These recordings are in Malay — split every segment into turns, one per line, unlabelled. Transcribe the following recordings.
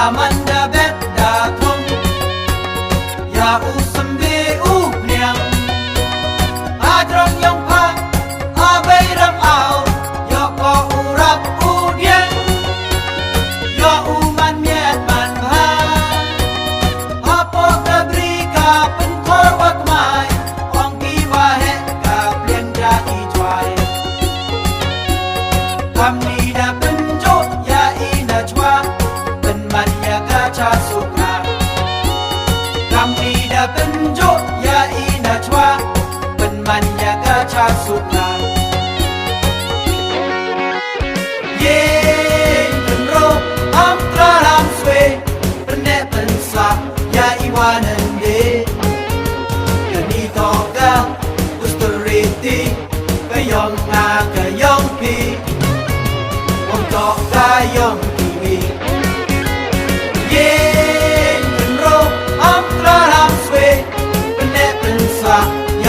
Amanda bet da thong ya u sambe u pliang adrong yong pa abai ram ao yo ko u rap u diang yo u man miet man ha apo ka bri ka pen khor wak mai ong ki wa he ka pliang ja i jwai kam ni da pen jo ya i na chwa man ya ka cha suka kami da penjo ya ina chwa pen man ya ka cha suka ye pen ro am tra ram swe pen ne pen sa ya iwanan de ni to ka ustoriti ka yong na ka yong pi om to ka yong pi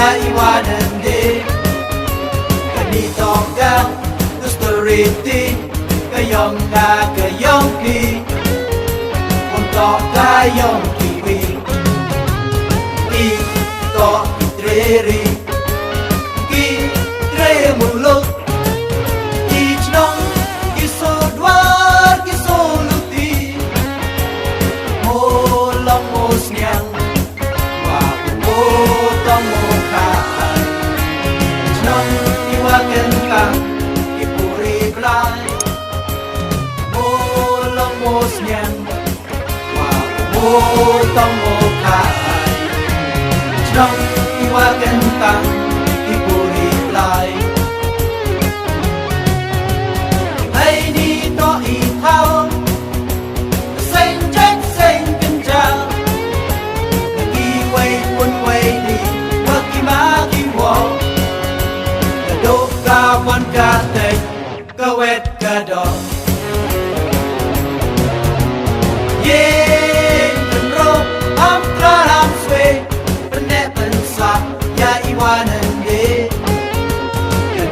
ya iwanan de kani tongga ustoriti kayong na kayong ki untuk kayong kiwi i to treri ki tre muluk i chnong ki so dwar ki so luti mo long mo snyang wa mo tong mo kentang ipuri blai mo long mo snyang wa mo tong mo kai chnong iwa kentang ipuri blai ai ni to i thao sen chen sen kenjang ki wei kun wei ni wa ki ma ki wo one ka te ka wet ka do ye pen ro am tra ram swe pen ne pen sa ya iwanan de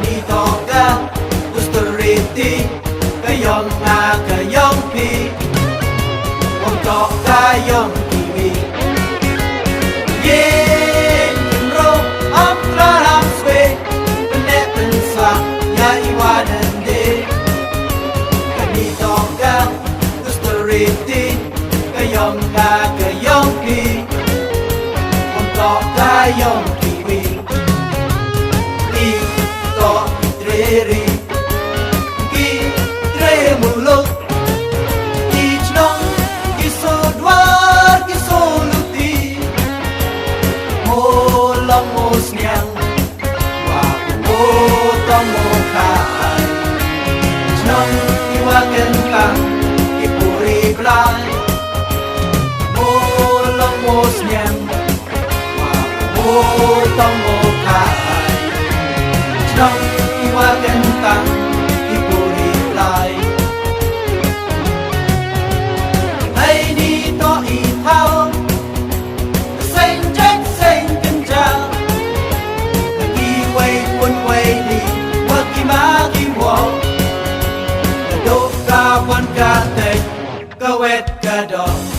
ni to ka ustoriti ka yong na ka yong pi om to ka yong kiwi ye pen ro am tra ram swe ya iwanan de kani tongga ustoriti kayong na kayong ki untuk kayong kiwi i to treri ki tre muluk i chnong ki so dwar ki so luti mo long mo snyang mo kai chnong iwa kentang ipuri blai mo long mo snyang wa mo tong mo kai chnong iwa kentang ipuri blai ai ni to i thao sen chen sen kenjang ki wei kun wei ni ma ki wo do ka wan ka te ka wet ka do